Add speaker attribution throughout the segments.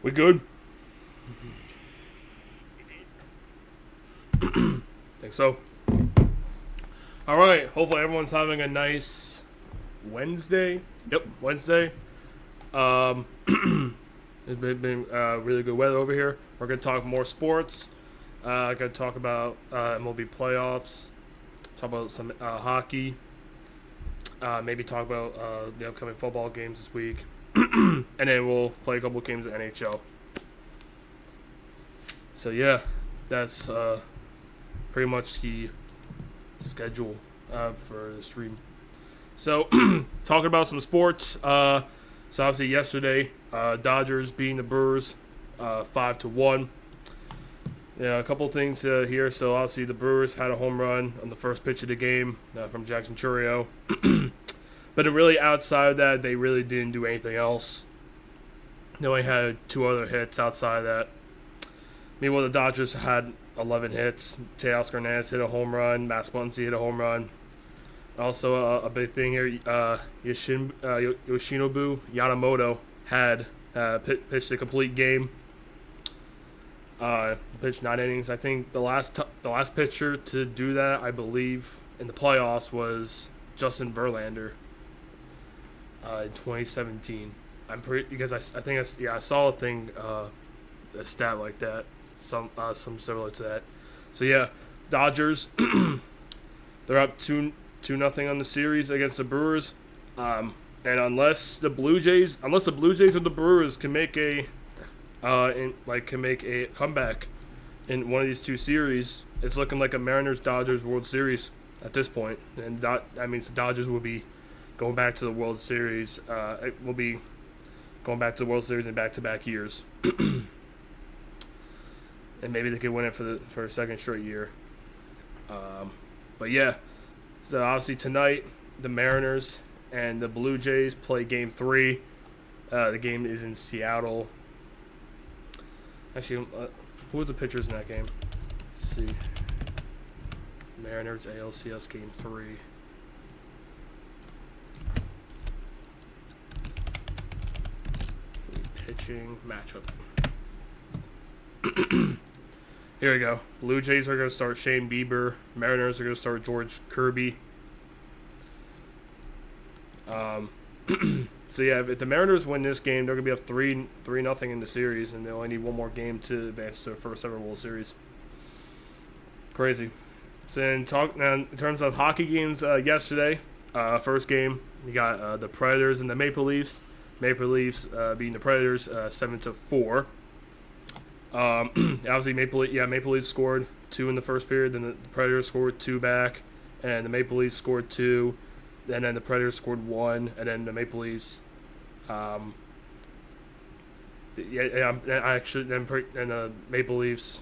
Speaker 1: We good? Think so. All right. Hopefully everyone's having a nice Wednesday. Yep, Wednesday. Um, it's been really good weather over here. We're gonna talk more sports. Gonna talk about MLB playoffs. Talk about some hockey. Maybe talk about the upcoming football games this week, and then we'll play a couple games of NHL. So yeah, that's pretty much the schedule for the stream. So talking about some sports. So obviously yesterday, Dodgers beating the Brewers 5-1. Yeah, a couple things here. So obviously the Brewers had a home run on the first pitch of the game from Jackson Chourio. But really outside of that, they really didn't do anything else. They only had 2 other hits outside of that. Meanwhile, the Dodgers had 11 hits. Teoscar Hernandez hit a home run. Max Muncy hit a home run. Also, a big thing here, Yoshinobu Yamamoto had pitched a complete game. Pitched 9 innings. I think the last pitcher to do that, I believe, in the playoffs was Justin Verlander in 2017. I'm pretty because I saw a thing, a stat like that, some similar to that. So yeah, Dodgers, they're up 2-0 on the series against the Brewers, and unless the Blue Jays or the Brewers can make a comeback in one of these 2 series, it's looking like a Mariners-Dodgers World Series at this point, and that means the Dodgers will be going back to the World Series. It will be going back to the World Series in back-to-back years, and maybe they could win it for a second straight year. But yeah, so obviously tonight the Mariners and the Blue Jays play Game 3. The game is in Seattle. Actually, who are the pitchers in that game? Let's see. Mariners ALCS Game 3. Pitching matchup. Here we go. Blue Jays are going to start Shane Bieber. Mariners are going to start George Kirby. So yeah, if the Mariners win this game, they're going to be up 3-0 in the series, and they only need one more game to advance to their first ever World Series. Crazy. So in terms of hockey games yesterday, first game, you got the Predators and the Maple Leafs. Maple Leafs beating the Predators 7-4. Obviously, Maple Leafs scored 2 in the first period, then the Predators scored 2 back, and the Maple Leafs scored 2, and then the Predators scored 1, and then the Maple Leafs, the Maple Leafs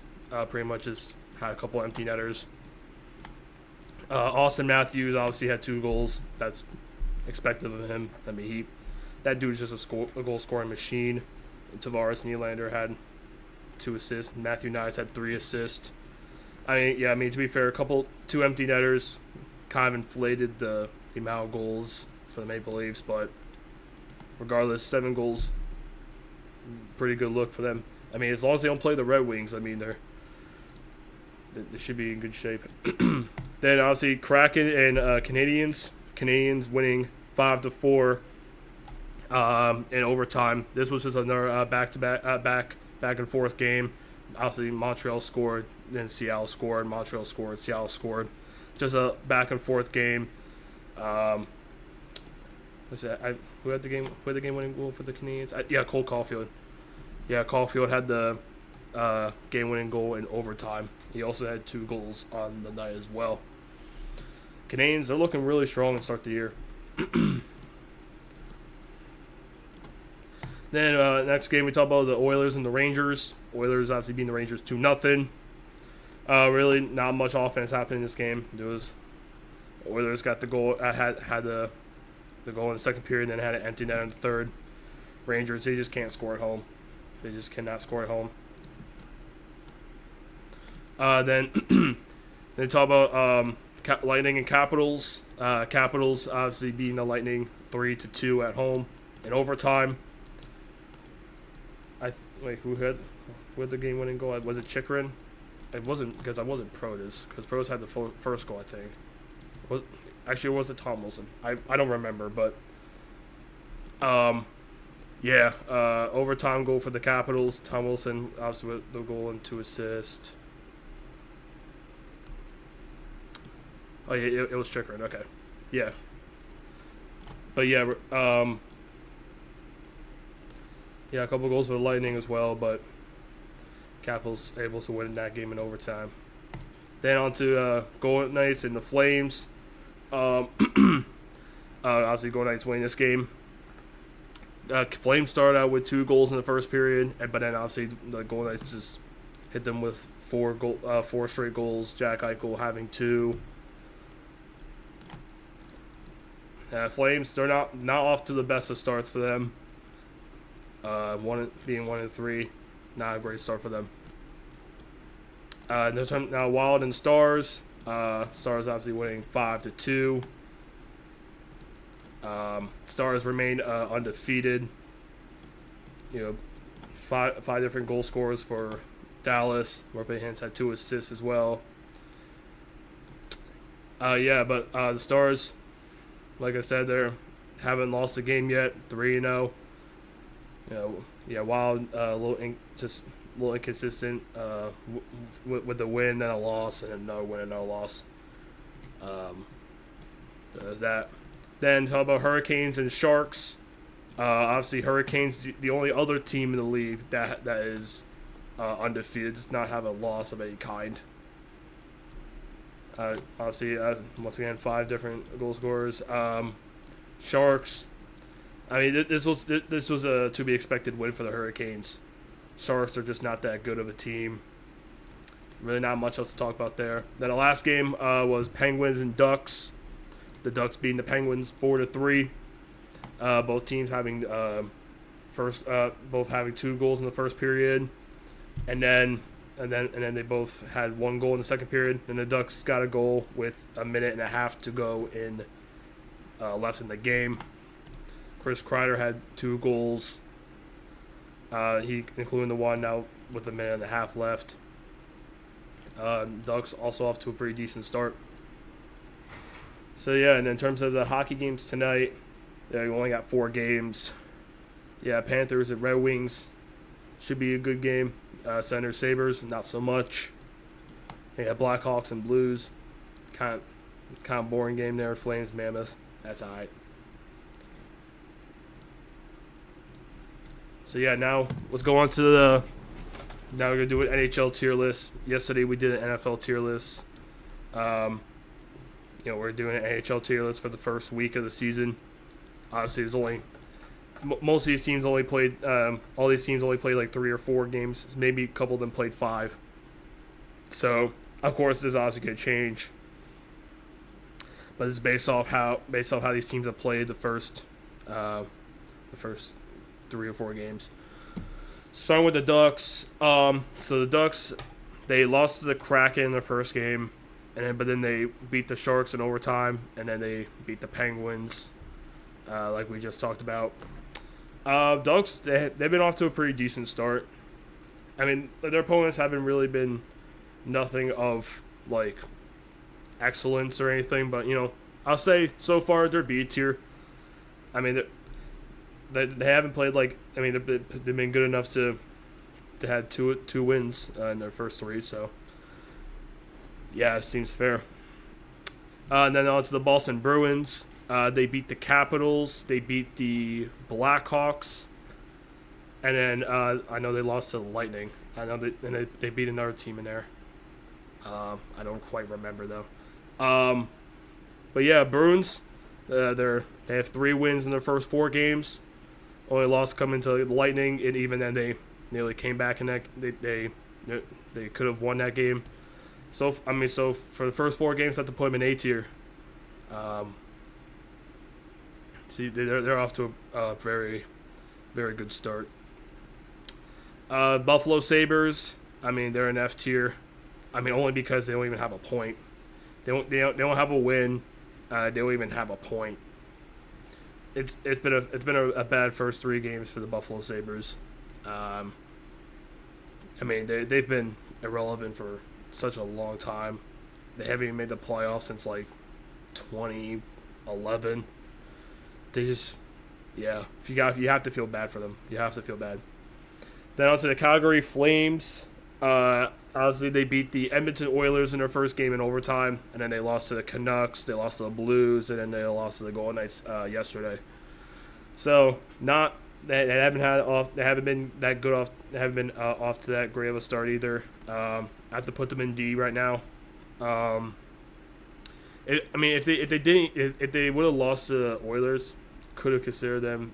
Speaker 1: pretty much just had a couple empty netters. Austin Matthews obviously had 2 goals. That's expected of him. I mean, that dude's just a goal scoring machine. Tavares Nylander had 2 assists. Matthew Nyes had 3 assists. To be fair, 2 empty netters kind of inflated the amount of goals for the Maple Leafs, but regardless, 7 goals, pretty good look for them. I mean, as long as they don't play the Red Wings, I mean, they should be in good shape. Then obviously Kraken and Canadiens. Canadiens winning 5-4 in overtime. This was just another back and forth game. Obviously Montreal scored, then Seattle scored. Montreal scored, Seattle scored. Just a back and forth game. Who had the game winning goal for the Canadiens? Cole Caulfield. Yeah, Caulfield had the game winning goal in overtime. He also had 2 goals on the night as well. Canadiens are looking really strong to start the year. Then next game we talk about the Oilers and the Rangers. Oilers obviously beating the Rangers 2-0. Really not much offense happened in this game. Oilers got the goal. Had the goal in the second period, and then had an empty net in the third. Rangers, they just can't score at home. They just cannot score at home. Then they talk about Lightning and Capitals. Capitals obviously beating the Lightning 3-2 at home in overtime. Wait, who had the game-winning goal? Was it Chikrin? It wasn't, because I wasn't Protas, because Protas had the first goal, I think. Actually, it was it Tom Wilson? I don't remember, but yeah, overtime goal for the Capitals. Tom Wilson obviously with the goal and 2 assists. Oh yeah, it was Chikrin. Okay, yeah, but yeah, yeah, a couple goals for the Lightning as well, but Capitals able to win that game in overtime. Then on to Golden Knights and the Flames. Obviously, Golden Knights winning this game. Flames started out with 2 goals in the first period, but then obviously the Golden Knights just hit them with 4 straight goals. Jack Eichel having 2. Flames, they're not off to the best of starts for them. Being 1-3, not a great start for them. Now Wild and Stars. Stars obviously winning 5-2. Stars remain undefeated. You know, five different goal scorers for Dallas. Roope Hintz had 2 assists as well. But the Stars, like I said, they haven't lost a game yet. 3-0. You know, yeah, Wild a little inconsistent with the win and a loss, and another win and another loss. There's that. Then talk about Hurricanes and Sharks. Obviously, Hurricanes the only other team in the league that is undefeated, does not have a loss of any kind. Obviously, once again, 5 different goal scorers. Sharks. I mean, this was a to be expected win for the Hurricanes. Sharks are just not that good of a team. Really, not much else to talk about there. Then the last game was Penguins and Ducks. The Ducks beating the Penguins 4-3. Both teams having both having 2 goals in the first period, and then they both had 1 goal in the second period. And the Ducks got a goal with a minute and a half to go in left in the game. Chris Kreider had 2 goals. He including the one now with a minute and a half left. Ducks also off to a pretty decent start. So yeah, and in terms of the hockey games tonight, we only got 4 games. Yeah, Panthers and Red Wings should be a good game. Senators Sabres, not so much. Yeah, Blackhawks and Blues, kind of boring game there. Flames Mammoth, that's alright. So yeah, now let's go on to now we're gonna do an NHL tier list. Yesterday we did an NFL tier list. We're doing an NHL tier list for the first week of the season. Obviously, there's only most of these teams only played. All these teams only played like 3 or 4 games. Maybe a couple of them played 5. So of course, this is obviously gonna change. But it's based off how these teams have played the first 3 or 4 games. Starting with the Ducks. So the Ducks, they lost to the Kraken in their first game. But then they beat the Sharks in overtime, and then they beat the Penguins, like we just talked about. Ducks, they've been off to a pretty decent start. I mean, their opponents haven't really been nothing of, like, excellence or anything, but, I'll say so far they're B tier. I mean, they haven't played, like, I mean, they've been good enough to have two wins in their first 3, so. Yeah, it seems fair. And then on to the Boston Bruins. They beat the Capitals. They beat the Blackhawks. And then I know they lost to the Lightning. I know they beat another team in there. I don't quite remember, though. But yeah, Bruins, they have 3 wins in their first 4 games. Only loss coming to the Lightning, and even then they nearly came back in that. They could have won that game. So for the first 4 games, I have to put them in A tier. See, they're off to a very, very good start. Buffalo Sabres, I mean, they're in F tier. I mean, only because they don't even have a point. They don't have a win. They don't even have a point. It's been a bad first 3 games for the Buffalo Sabres. I mean, they've been irrelevant for such a long time. They haven't even made the playoffs since like 2011. They just, yeah. You have to feel bad for them. You have to feel bad. Then on to the Calgary Flames. Obviously, they beat the Edmonton Oilers in their first game in overtime, and then they lost to the Canucks, they lost to the Blues, and then they lost to the Golden Knights yesterday. So they haven't been that good off. They haven't been off to that great of a start either. I have to put them in D right now. If they would have lost to the Oilers, could have considered them.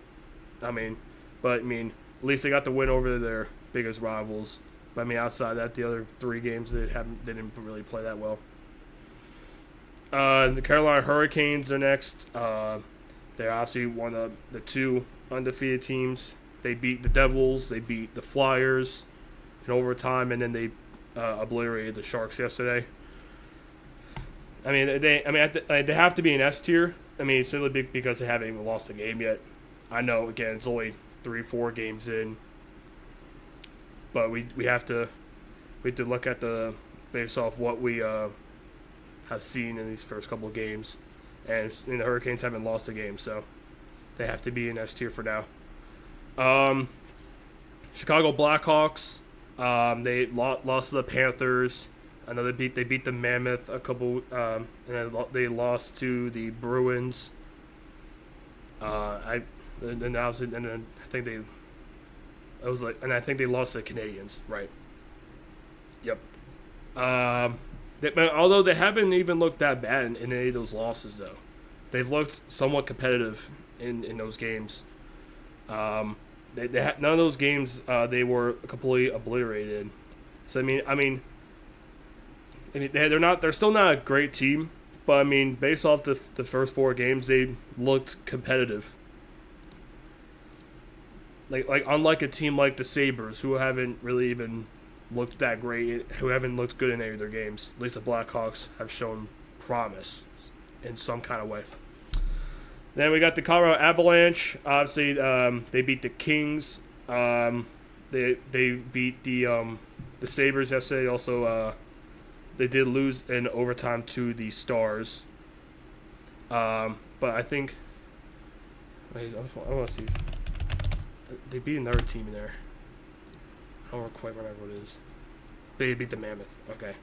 Speaker 1: But at least they got the win over their biggest rivals. But outside that, the other 3 games they didn't really play that well. The Carolina Hurricanes are next. They're obviously one of the 2 undefeated teams. They beat the Devils, they beat the Flyers in overtime, and then they obliterated the Sharks yesterday. They have to be an S tier. Simply because they haven't even lost a game yet. I know, again, it's only 3-4 games in, but we have to look at based off what we have seen in these first couple of games, and the Hurricanes haven't lost a game, so they have to be in S tier for now. Chicago Blackhawks, they lost to the Panthers. I know they beat the Mammoth a couple, and then they lost to the Bruins. I think they lost to the Canadians, right? Yep. Although they haven't even looked that bad in any of those losses, though, they've looked somewhat competitive in those games. None of those games they were completely obliterated. So they're still not a great team, but based off the first 4 games, they looked competitive. Like unlike a team like the Sabres, who haven't really even looked that great, who haven't looked good in any of their games. At least the Blackhawks have shown promise in some kind of way. Then we got the Colorado Avalanche. Obviously, they beat the Kings. They beat the Sabres yesterday. Also, they did lose in overtime to the Stars. But I think... Wait, I want to see. They beat another team in there. I don't quite remember what it is. They beat the Mammoth. Okay.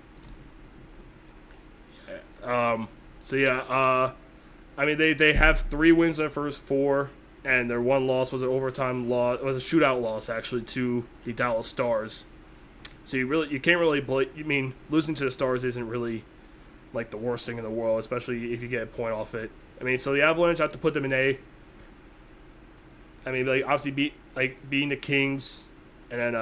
Speaker 1: Yeah. They have 3 wins in their first 4, and their 1 loss was an overtime loss. It was a shootout loss, actually, to the Dallas Stars. So you can't really losing to the Stars isn't really like the worst thing in the world, especially if you get a point off it. So the Avalanche, I have to put them in A. Obviously beating the Kings, and then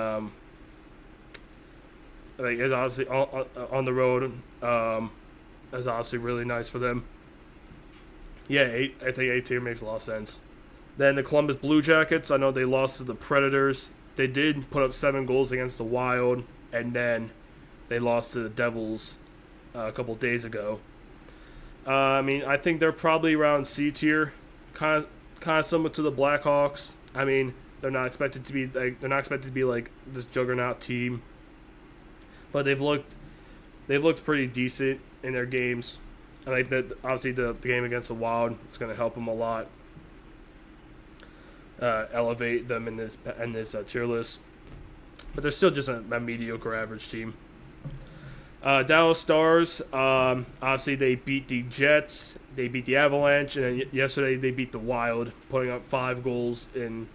Speaker 1: it's obviously on the road. That's obviously really nice for them. Yeah, I think A tier makes a lot of sense. Then the Columbus Blue Jackets, I know they lost to the Predators. They did put up 7 goals against the Wild, and then they lost to the Devils a couple days ago. I think they're probably around C tier, kind of similar to the Blackhawks. They're not expected to be like this juggernaut team, but they've looked pretty decent in their games. I think that obviously the game against the Wild is going to help them a lot, elevate them in this tier list. But they're still just a mediocre average team. Dallas Stars, obviously they beat the Jets, they beat the Avalanche, and then yesterday they beat the Wild, putting up 5 goals in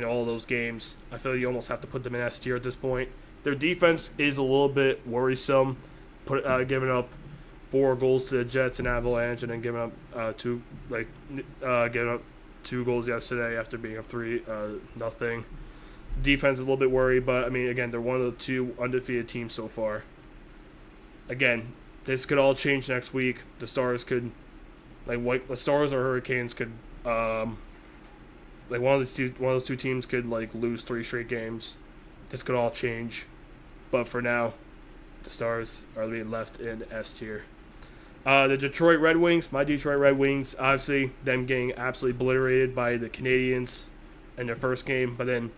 Speaker 1: all those games. I feel you almost have to put them in S tier at this point. Their defense is a little bit worrisome, giving up 4 goals to the Jets and Avalanche, and then giving up 2 goals yesterday after being up 3-0. Defense is a little bit worried, but again, they're one of the 2 undefeated teams so far. Again, this could all change next week. The Stars could, the Stars or Hurricanes could, one of those 2 teams could lose 3 straight games. This could all change, but for now, the Stars are being left in S tier. The Detroit Red Wings, my Detroit Red Wings, obviously them getting absolutely obliterated by the Canadians in their first game, but then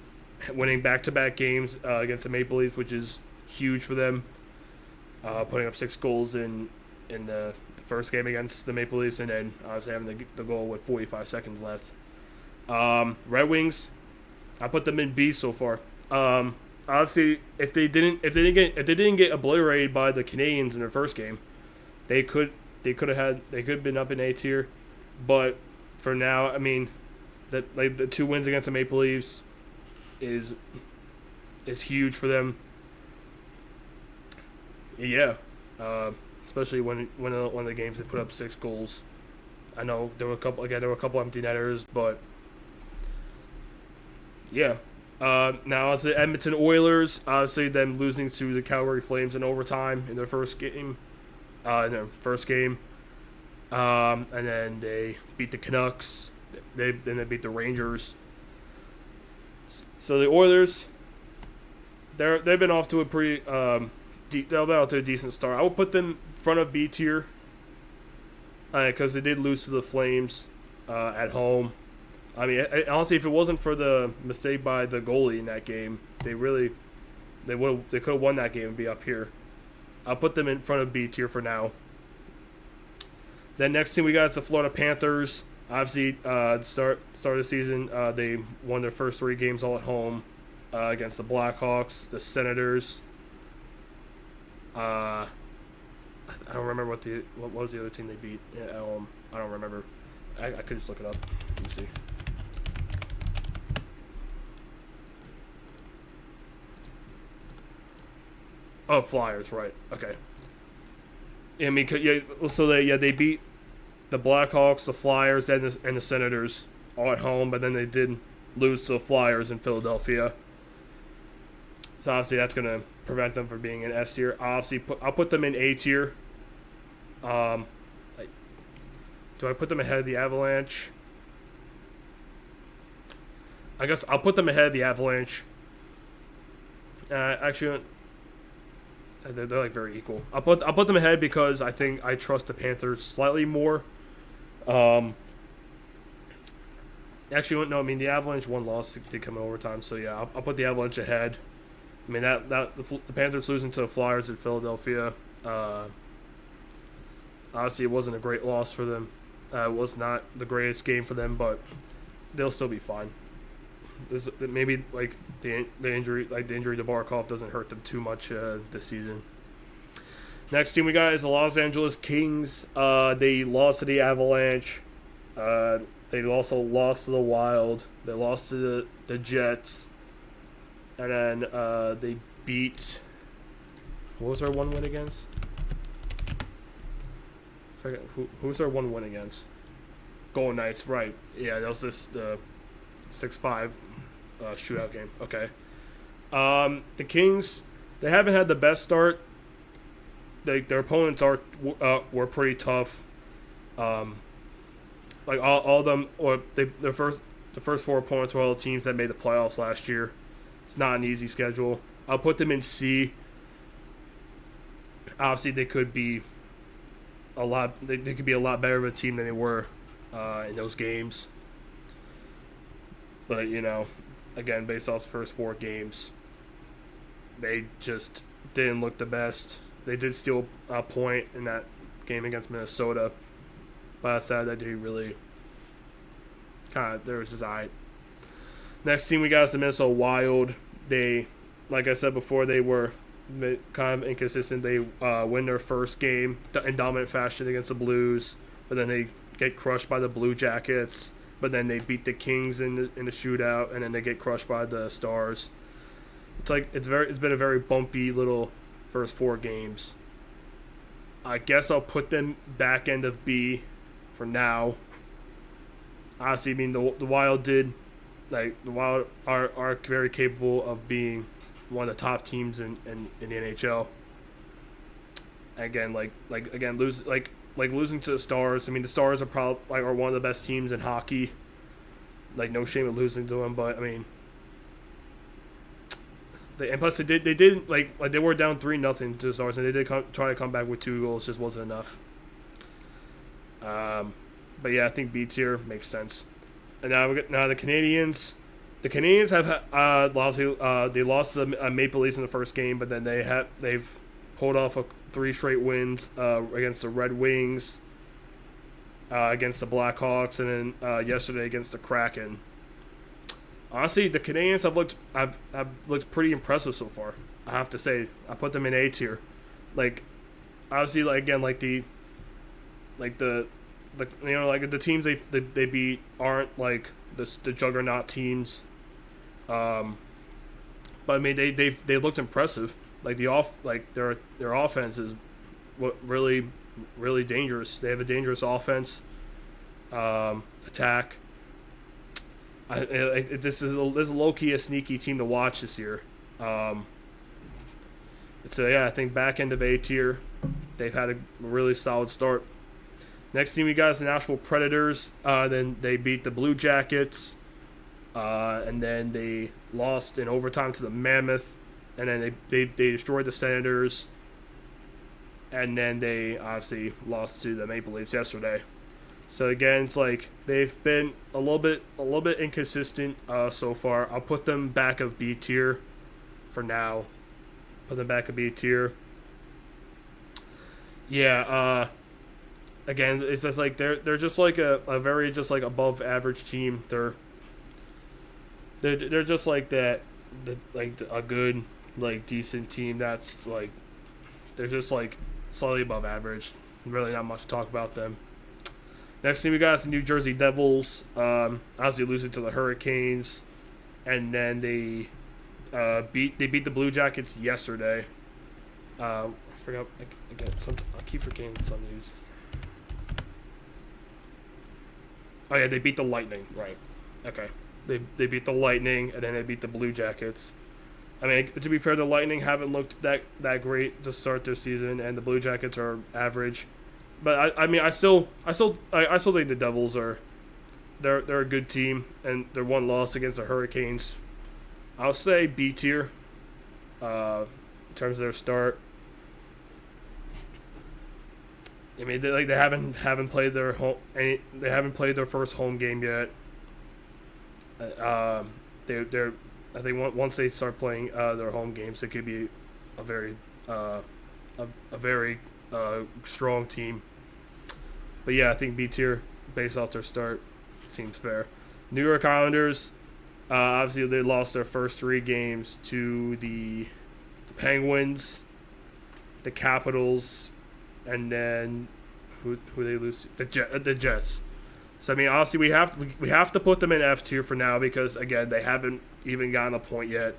Speaker 1: winning back-to-back games against the Maple Leafs, which is huge for them. Putting up 6 goals in the first game against the Maple Leafs, and then obviously having the goal with 45 seconds left. Red Wings, I put them in B so far. Obviously, if they didn't get obliterated by the Canadiens in their first game, they could have been up in A tier. But for now, I mean, the 2 wins against the Maple Leafs is huge for them. Yeah, especially when one of the games they put up 6 goals. I know there were a couple empty netters, but yeah. Now it's the Edmonton Oilers. Obviously, them losing to the Calgary Flames in overtime in their first game. And then they beat the Canucks. Then they beat the Rangers. So the Oilers, they've been off to a pretty they've been off to a decent start. I would put them in front of B tier because they did lose to the Flames at home. I mean, honestly, if it wasn't for the mistake by the goalie in that game, they could have won that game and be up here. I'll put them in front of B tier for now. Then next team we got is the Florida Panthers. Obviously, start of the season, they won their first 3 games all at home against the Blackhawks, the Senators. I don't remember what was the other team they beat. I don't remember. I could just look it up. Let me see. Oh, Flyers, right? Okay. Yeah, I mean, so they beat the Blackhawks, the Flyers, and the Senators all at home, but then they did lose to the Flyers in Philadelphia. So obviously that's going to prevent them from being in S tier. I'll put them in A tier. Do I put them ahead of the Avalanche? I guess I'll put them ahead of the Avalanche. Actually, they're like very equal. I'll put them ahead because I think I trust the Panthers slightly more. Actually, no. I mean, the Avalanche one loss did come in overtime, so yeah, I'll put the Avalanche ahead. I mean the Panthers losing to the Flyers in Philadelphia. Obviously, it wasn't a great loss for them. It was not the greatest game for them, but they'll still be fine. Maybe like the injury to Barkov doesn't hurt them too much this season. Next team we got is the Los Angeles Kings. They lost to the Avalanche. They also lost to the Wild. They lost to the Jets. And then they beat. What was our one win against? I forget who's our one win against? Golden Knights, right? Yeah, that was the 6-5 shootout game. Okay. The Kings, they haven't had the best start. Their opponents were pretty tough. Like all of them, or the first 4 opponents were all the teams that made the playoffs last year. It's not an easy schedule. I'll put them in C. Obviously, they could be a lot. They could be a lot better of a team than they were in those games. But again, based off the first 4 games, they just didn't look the best. They did steal a point in that game against Minnesota, but outside that, they really there was just alright. Next team we got is the Minnesota Wild. They, like I said before, they were kind of inconsistent. They win their first game in dominant fashion against the Blues, but then they get crushed by the Blue Jackets. But then they beat the Kings in the shootout, and then they get crushed by the Stars. It's been a very bumpy little first 4 games. I guess I'll put them back end of B for now. Honestly, I mean the Wild are very capable of being one of the top teams in the NHL. Again, losing to the Stars. I mean, the Stars are are one of the best teams in hockey. Like, no shame in losing to them, but I mean, and plus they did they were down 3-0 to the Stars, and they did try to come back with 2 goals. Just wasn't enough. But yeah, I think B tier makes sense. And now the Canadians, The Canadians have they lost to the Maple Leafs in the first game, but then they've pulled off 3 straight wins against the Red Wings, against the Blackhawks, and then yesterday against the Kraken. Honestly, the Canadians have looked pretty impressive so far. I have to say, I put them in A tier. Like, obviously, like again, like the teams they beat aren't like the juggernaut teams. But I mean, they looked impressive. Like their offense is really really dangerous. They have a dangerous offense, attack. This is low key a sneaky team to watch this year. I think back end of A tier, they've had a really solid start. Next team we got is the Nashville Predators. Then they beat the Blue Jackets, and then they lost in overtime to the Mammoth, and then they destroyed the Senators, and then they obviously lost to the Maple Leafs yesterday. So again, it's like they've been a little bit inconsistent so far. I'll put them back of B tier for now. Put them back of B tier. Yeah. Again, it's just like they're just like a very just like above average team. They're just like that, like a good like decent team. That's like they're just like slightly above average. Really not much to talk about them. Next thing we got is the New Jersey Devils. Obviously losing to the Hurricanes, and then they beat the Blue Jackets yesterday. I forgot. I keep forgetting some news. Oh yeah, they beat the Lightning. Right. Okay. They beat the Lightning, and then they beat the Blue Jackets. I mean, to be fair, the Lightning haven't looked that great to start their season, and the Blue Jackets are average. But I still think the Devils they're a good team, and their one loss against the Hurricanes, I'll say B tier. In terms of their start, I mean they haven't played their they haven't played their first home game yet. They're I think once they start playing their home games, it could be a very strong team. But yeah, I think B tier based off their start seems fair. New York Islanders, obviously they lost their first 3 games to the Penguins, the Capitals, and then who they lose to? The Jets. So I mean, honestly, we have to put them in F tier for now because again they haven't even gotten a point yet.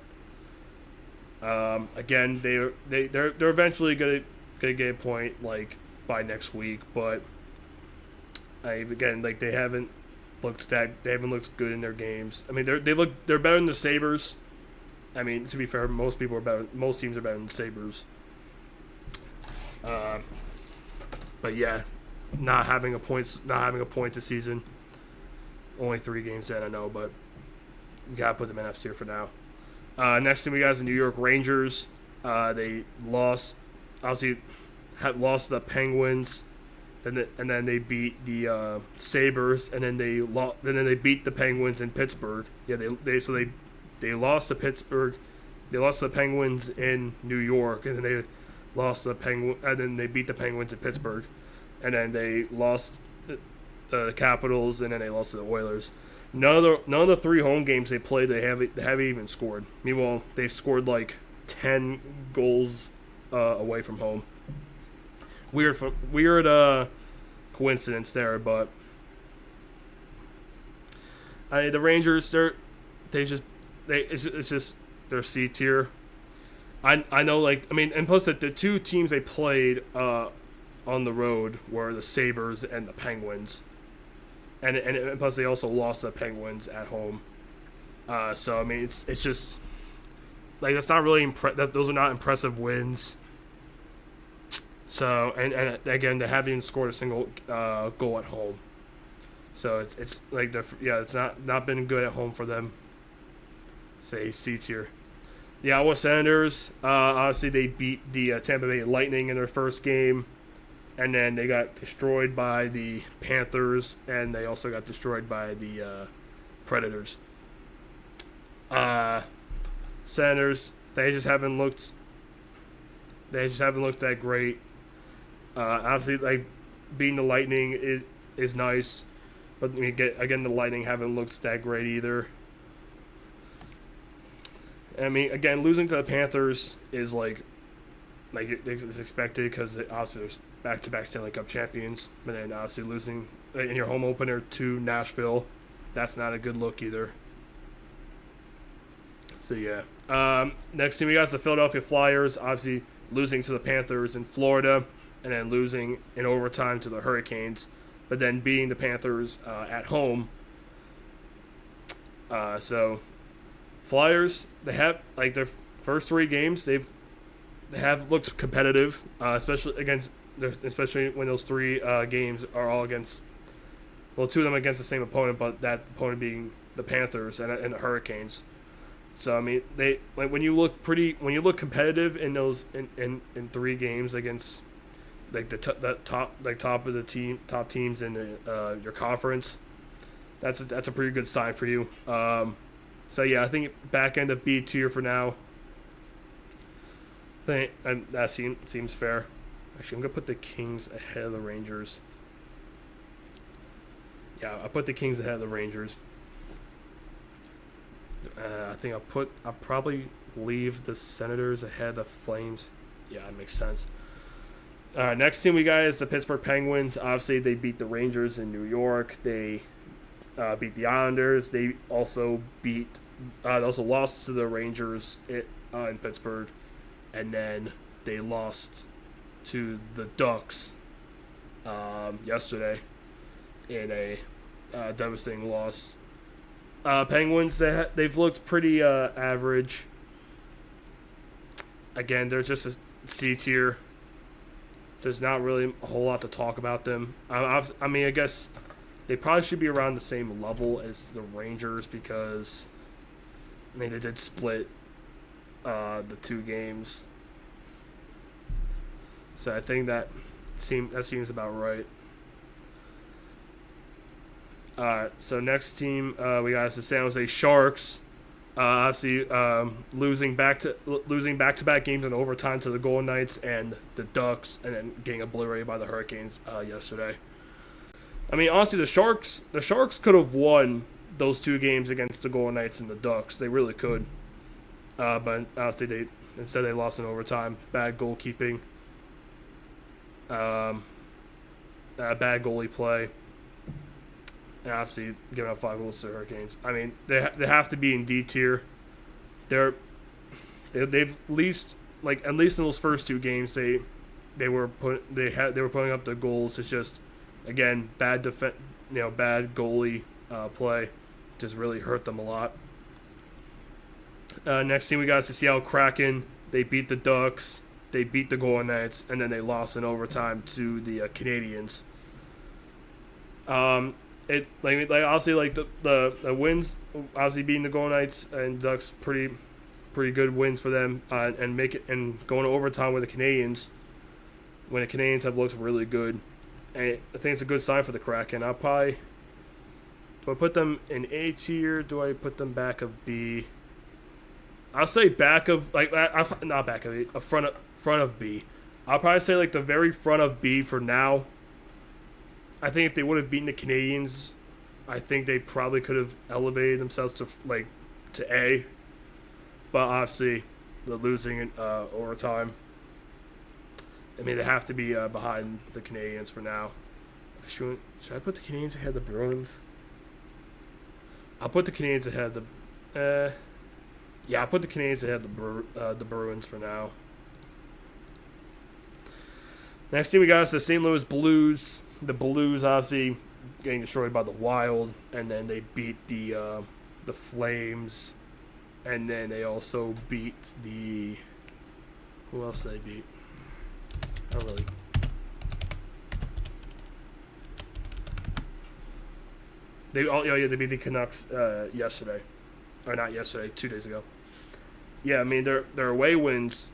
Speaker 1: Again, they're eventually gonna get a point like by next week, but like they haven't looked good in their games. I mean, they're better than the Sabres. I mean, to be fair, most teams are better than the Sabres. But yeah, not having a point this season. Only 3 games in, I know, but you gotta put them in F tier for now. Next thing we got is the New York Rangers. They lost, obviously, had lost to the Penguins, and then they beat the Sabres, and then they beat the Penguins in Pittsburgh. Yeah, they lost to Pittsburgh. They lost to the Penguins in New York, and then they lost to and then they beat the Penguins in Pittsburgh, and then they lost the Capitals, and then they lost to the Oilers. None of the 3 home games they played, they haven't even scored. Meanwhile, they've scored like 10 goals away from home. Weird coincidence there, but the Rangers it's just they're C tier. I know, like, I mean, and plus the 2 teams they played on the road were the Sabres and the Penguins. And plus they also lost the Penguins at home. So I mean it's just like that's not really those are not impressive wins. So and again they haven't even scored a single goal at home. So it's like it's not been good at home for them. Say C tier. The Ottawa Senators, obviously they beat the Tampa Bay Lightning in their first game. And then they got destroyed by the Panthers, and they also got destroyed by the Predators. Uh, Senators, they just haven't looked. They just haven't looked that great. Obviously, like beating the Lightning is nice, but again, the Lightning haven't looked that great either. I mean, again, losing to the Panthers is like it's expected because obviously there's back-to-back Stanley Cup champions, but then obviously losing in your home opener to Nashville, that's not a good look either. So yeah, next team we got is the Philadelphia Flyers, obviously losing to the Panthers in Florida, and then losing in overtime to the Hurricanes, but then beating the Panthers at home. So Flyers, they have like their first 3 games, they have looked competitive, especially when those 3 games are all against, well, 2 of them against the same opponent, but that opponent being the Panthers and the Hurricanes. So I mean, they like when you look competitive in those in 3 games against like the top of the top teams in your conference. That's a pretty good sign for you. So yeah, I think back end of B tier for now. I think that seems fair. Actually, I'm gonna put the Kings ahead of the Rangers. Yeah, I put the Kings ahead of the Rangers. I think I'll probably leave the Senators ahead of the Flames. Yeah, that makes sense. Next team we got is the Pittsburgh Penguins. Obviously, they beat the Rangers in New York. They beat the Islanders. They also lost to the Rangers in Pittsburgh, and then they lost to the Ducks yesterday in a devastating loss. Penguins, they've looked pretty average. Again, they're just a C tier. There's not really a whole lot to talk about them. I mean, I guess they probably should be around the same level as the Rangers because, I mean, they did split the 2 games. So I think that seems about right. So next team we got is the San Jose Sharks. Obviously, losing back-to-back games in overtime to the Golden Knights and the Ducks, and then getting obliterated by the Hurricanes yesterday. I mean, honestly, the Sharks could have won those 2 games against the Golden Knights and the Ducks. They really could, but obviously instead they lost in overtime. Bad goalkeeping, bad goalie play. And obviously giving up 5 goals to the Hurricanes. I mean, they have to be in D tier. They've at least in those first 2 games they were putting up the goals. It's just again bad bad goalie play just really hurt them a lot. Next team we got is the Seattle Kraken. They beat the Ducks. They beat the Golden Knights, and then they lost in overtime to the Canadiens. It obviously the wins, obviously beating the Golden Knights and Ducks, pretty good wins for them, and going to overtime with the Canadiens when the Canadiens have looked really good, and I think it's a good sign for the Kraken. Do I put them in A tier? Do I put them back of B? I'll say back of not back of A, front of B. I'll probably say the very front of B for now. I think if they would have beaten the Canadiens, I think they probably could have elevated themselves to A. But obviously, the losing in overtime. I mean, they have to be behind the Canadiens for now. Should I put the Canadiens ahead of the Bruins? I'll put the Canadiens ahead of the. Yeah, I'll put the Canadiens ahead of the Bruins for now. Next team we got is the St. Louis Blues. The Blues obviously getting destroyed by the Wild, and then they beat the Flames, and then they also beat the. Who else did they beat? I don't really. They beat the Canucks yesterday, or not yesterday, 2 days ago. Yeah, I mean their away wins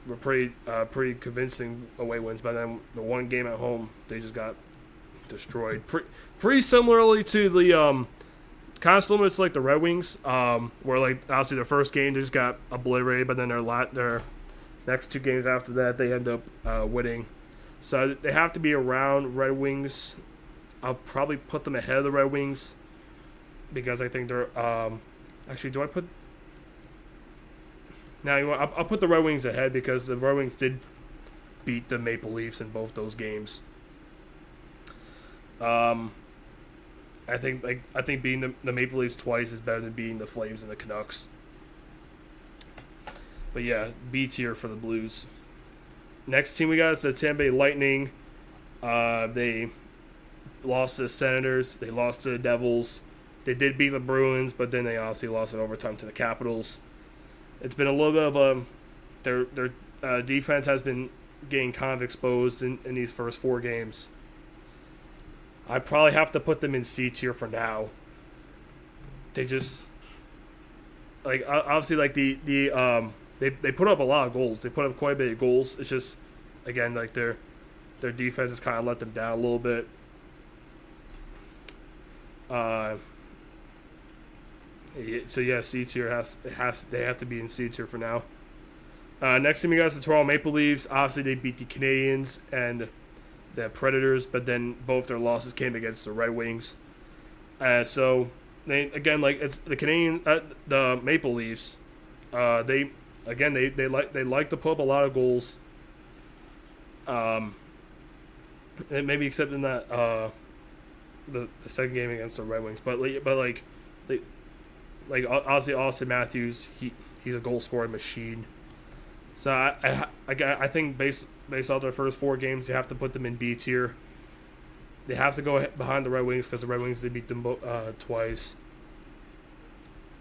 Speaker 1: were pretty convincing away wins, but then the 1 game at home they just got destroyed. Pretty similarly to kind of similar to like the Red Wings, where like obviously their first game they just got obliterated, but then their next 2 games after that they end up winning. So they have to be around Red Wings. I'll probably put them ahead of the Red Wings because I think they're actually. Do I put? Now I'll put the Red Wings ahead because the Red Wings did beat the Maple Leafs in both those games. I think beating the Maple Leafs twice is better than beating the Flames and the Canucks. But yeah, B tier for the Blues. Next team we got is the Tampa Bay Lightning. They lost to the Senators. They lost to the Devils. They did beat the Bruins, but then they obviously lost in overtime to the Capitals. It's been a little bit of their defense has been getting kind of exposed in these first 4 games. I probably have to put them in C tier for now. They just like obviously like they put up a lot of goals. They put up quite a bit of goals. It's just again like their defense has kind of let them down a little bit. So yeah, C tier they have to be in C tier for now. Next team we got is the Toronto Maple Leafs. Obviously they beat the Canadiens and the Predators, but then both their losses came against the Red Wings. So they again like it's the the Maple Leafs. They like to put up a lot of goals. And maybe except in that the second game against the Red Wings, but obviously Austin Matthews he's a goal scoring machine. So I think based off their first 4 games, they have to put them in B tier. They have to go behind the Red Wings because the Red Wings, they beat them twice.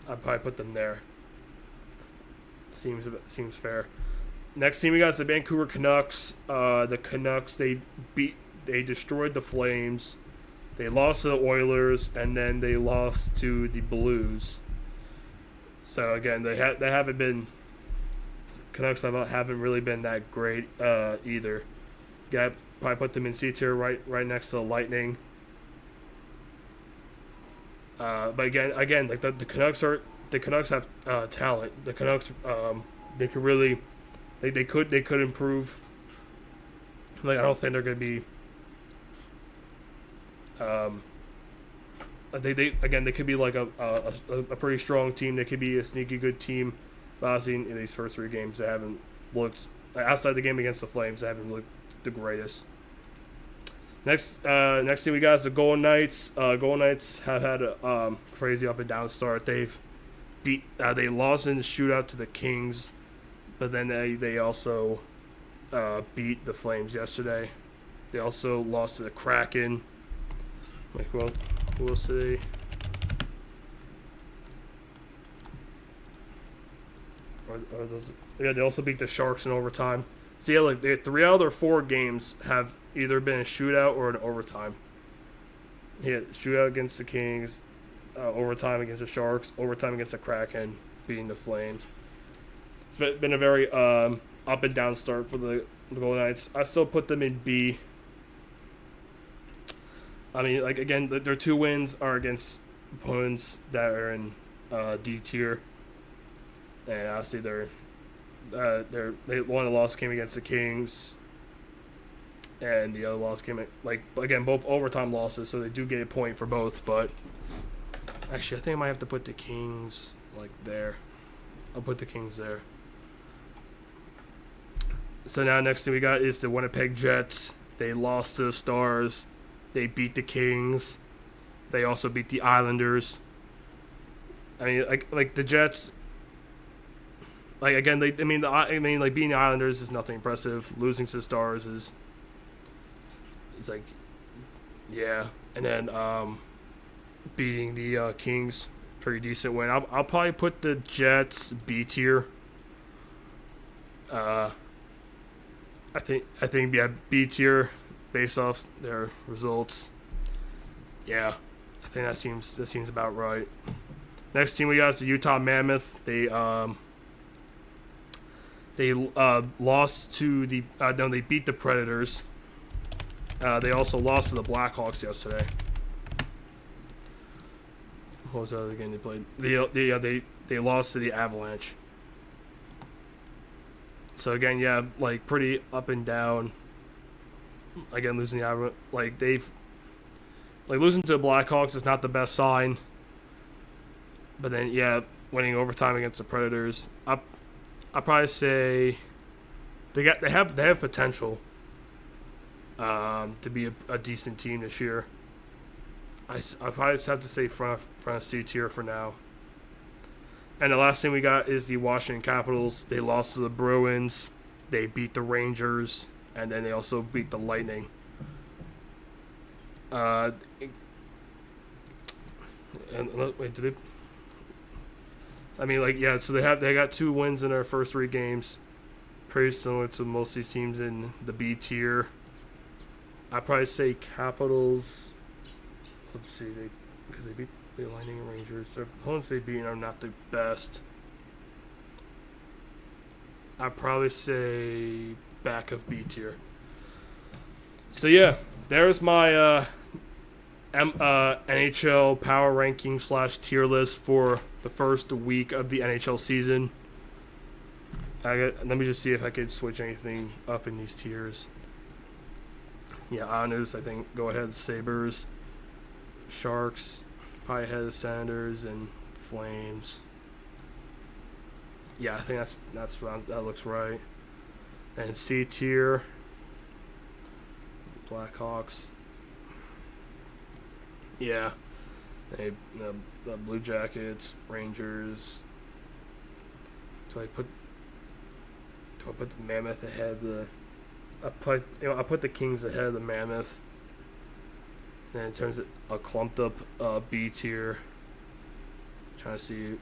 Speaker 1: I'd probably put them there. Seems fair. Next team we got is the Vancouver Canucks. The Canucks, they destroyed the Flames. They lost to the Oilers, and then they lost to the Blues. So again, they haven't been. Canucks haven't really been that great either. Got probably put them in C tier right next to the Lightning. But again, like the Canucks have talent. The Canucks they could really they could improve. Like I don't think they're gonna be. They could be like a pretty strong team. They could be a sneaky good team. But obviously, in these first 3 games, they haven't looked outside the game against the Flames. They haven't looked the greatest. Next thing we got is the Golden Knights. Golden Knights have had a crazy up and down start. They lost in the shootout to the Kings, but then they also beat the Flames yesterday. They also lost to the Kraken. Like, well, we'll see. They also beat the Sharks in overtime. So yeah, like 3 out of their 4 games have either been a shootout or an overtime. Yeah, shootout against the Kings, overtime against the Sharks, overtime against the Kraken, beating the Flames. It's been a very up and down start for the Golden Knights. I still put them in B. I mean, like again, their 2 wins are against opponents that are in D tier. And obviously, one of the losses came against the Kings, and the other loss came both overtime losses, so they do get a point for both. But actually, I think I might have to put the Kings there. I'll put the Kings there. So now next thing we got is the Winnipeg Jets. They lost to the Stars. They beat the Kings. They also beat the Islanders. I mean, like the Jets. Like again, beating the Islanders is nothing impressive. Losing to the Stars it's like, yeah, and then beating the Kings, pretty decent win. I'll probably put the Jets B tier. I think B tier based off their results. Yeah, I think that seems about right. Next team we got is the Utah Mammoth. They lost to the they beat the Predators. They also lost to the Blackhawks yesterday. What was the other game they played? They lost to the Avalanche. So again, yeah, like pretty up and down. Again, losing the Avalanche, like they've like losing to the Blackhawks is not the best sign. But then yeah, winning overtime against the Predators, I probably say they have potential to be a decent team this year. I probably just have to say front of C tier for now. And the last thing we got is the Washington Capitals. They lost to the Bruins. They beat the Rangers, and then they also beat the Lightning. Wait, did they? I mean, like, yeah. So they got 2 wins in their first 3 games. Pretty similar to most of these teams in the B tier. I'd probably say Capitals. Let's see, because they beat the Lightning and Rangers. Their opponents they beat are not the best. I'd probably say back of B tier. So yeah, there's my NHL power ranking / tier list for the first week of the NHL season. Let me just see if I could switch anything up in these tiers. Yeah, honors, I think, go ahead, Sabres. Sharks, probably ahead of Senators and Flames. Yeah, I think that looks right. And C tier, Blackhawks. Yeah, the Blue Jackets, Rangers. Do I put the Mammoth ahead? I put the Kings ahead of the Mammoth. And in terms of a clumped up B tier, trying to see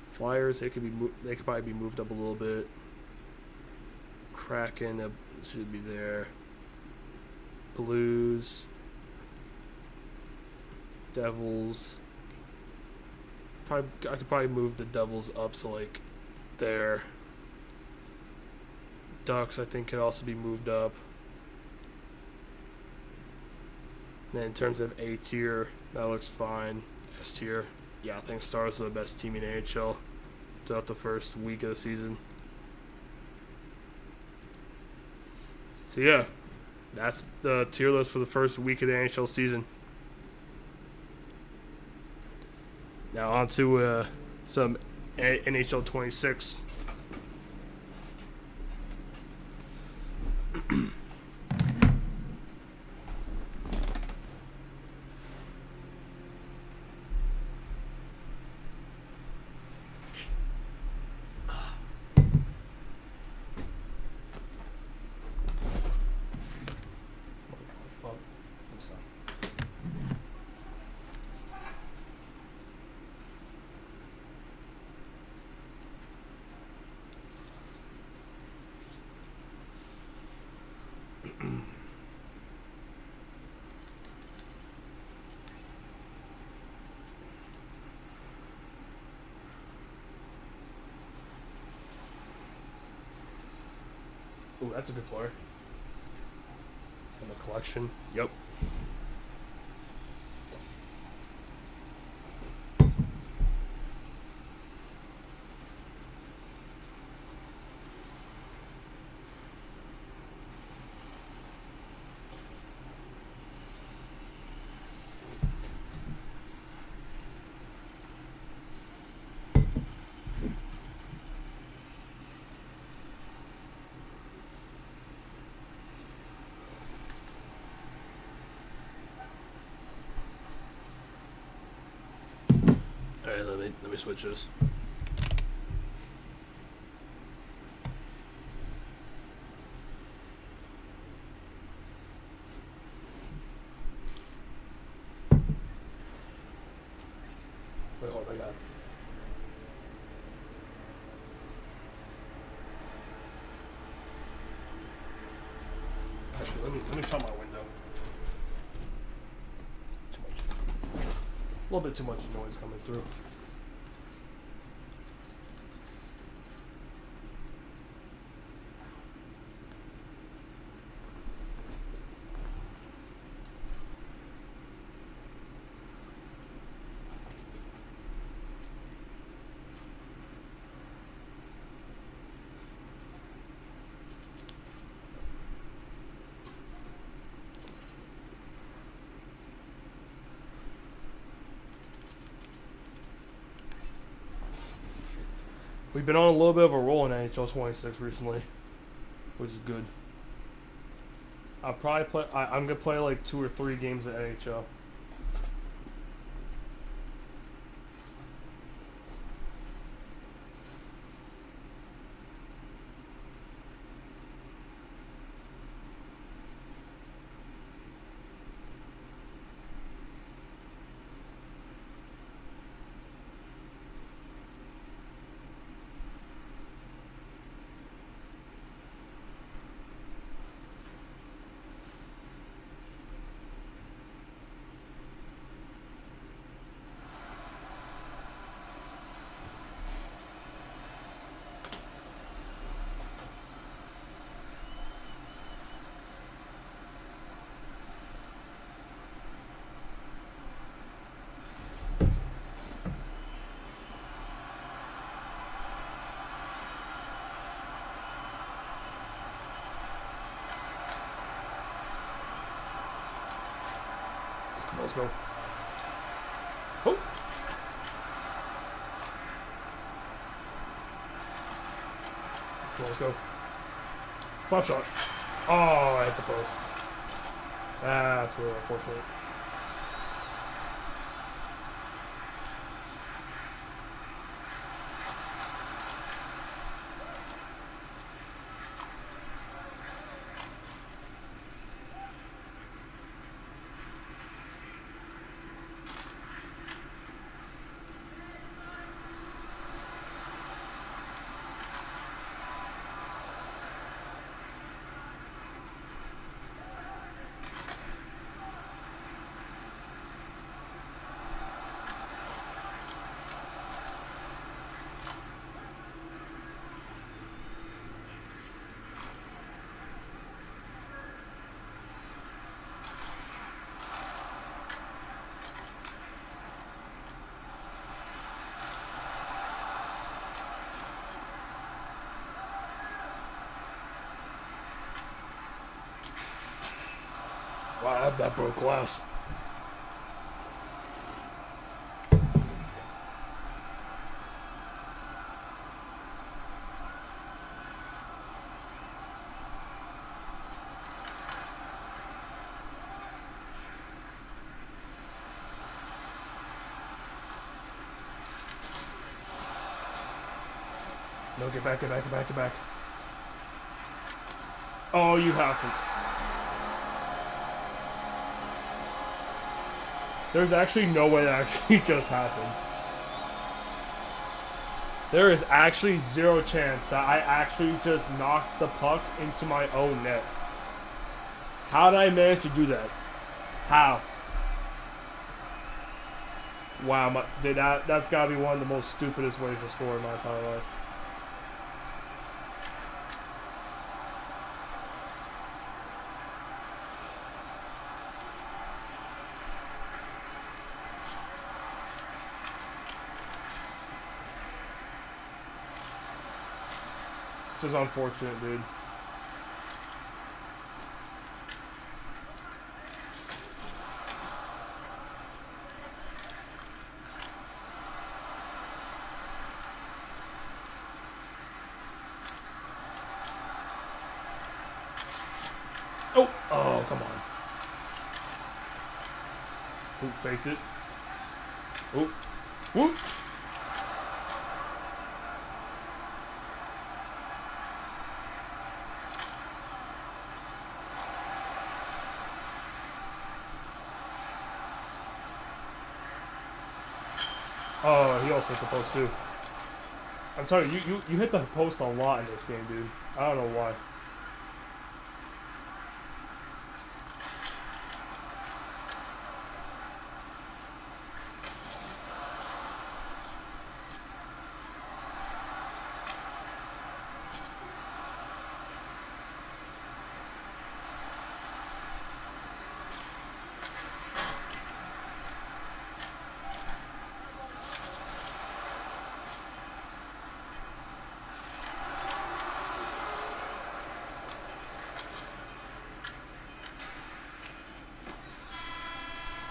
Speaker 1: Flyers, they could probably be moved up a little bit. Kraken should be there. Blues, Devils. I could probably move the Devils up to like there. Ducks, I think, could also be moved up. And in terms of A tier, that looks fine. S tier, yeah, I think Stars are the best team in NHL throughout the first week of the season. So yeah, that's the tier list for the first week of the NHL season. Now on to some NHL 26. Ooh, that's a good player. From the collection. Yep. Alright, let me switch this. Wait, hold on, I got it. Actually, let me shut my window. Too much. A little bit too much noise coming through. We've been on a little bit of a roll in NHL 26 recently, which is good. I'll probably play. I'm gonna play like 2 or 3 games of NHL. Let's go. Oh. Let's go. Slap shot. Oh, I hit the post. That's really unfortunate. Wow, that broke glass. No, get back, get back, get back, get back. Oh, you have to. There's actually no way that actually just happened. There is actually zero chance that I actually just knocked the puck into my own net. How did I manage to do that? How? Wow, dude, that's gotta be one of the most stupidest ways to score in my entire life. Just unfortunate, dude. Oh, come on. Oop, faked it. Oop. Whoop. Oh, he also hit the post too. I'm telling you, you hit the post a lot in this game, dude. I don't know why.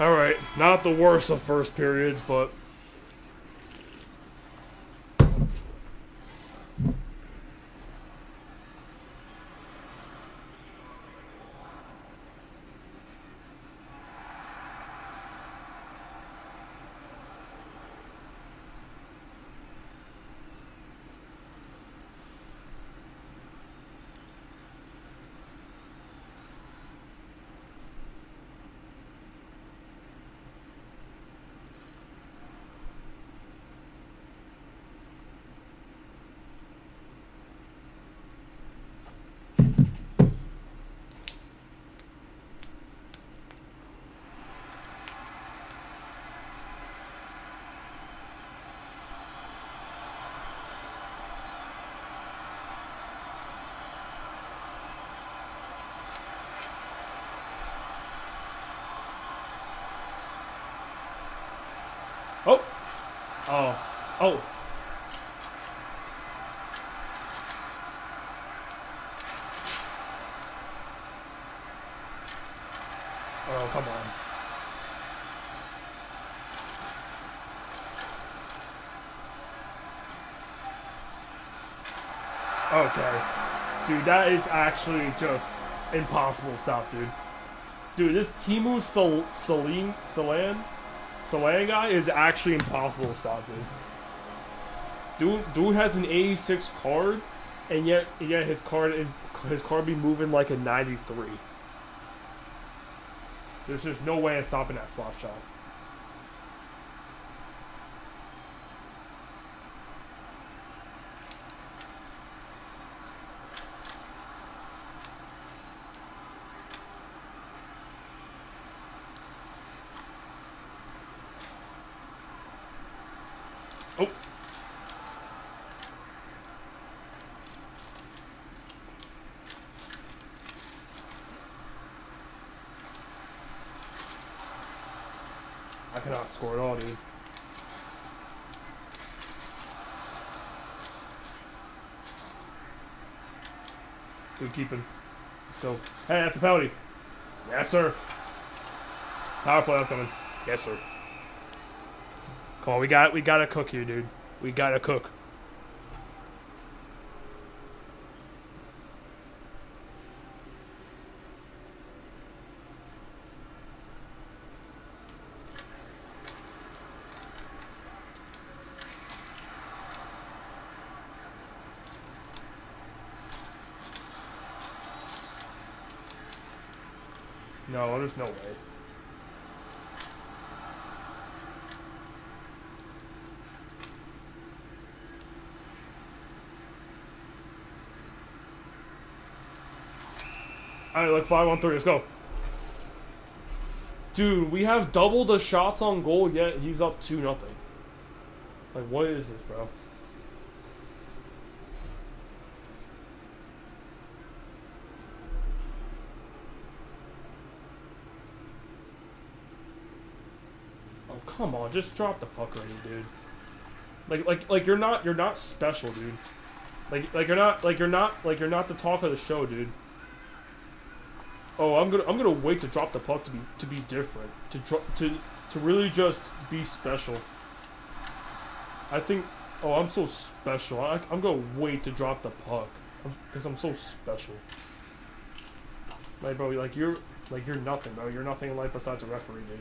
Speaker 1: Alright, not the worst of first periods, but Oh. Oh. Oh, come on. Okay. Dude, that is actually just impossible to stop, dude. Dude, this Timu Salan guy is actually impossible to stop, dude. Dude has an 86 card, and yet his card be moving like a 93. There's just no way of stopping that slap shot. Oh. I cannot score at all, dude. Good keeping. So, hey, that's a penalty. Yes, sir. Power play upcoming. Yes, sir. Come on, we gotta cook here, dude. We gotta cook. No, there's no way. Alright, like 5-on-3, let's go. Dude, we have double the shots on goal, yet he's up 2-0. Like, what is this, bro? Oh, come on, just drop the puck already, dude. Like you're not special, dude. Like you're not the talk of the show, dude. Oh, I'm gonna wait to drop the puck to be different, to really just be special. I think. Oh, I'm so special. I'm gonna wait to drop the puck because I'm so special. Like, bro, you're nothing, bro. You're nothing in life besides a referee, dude.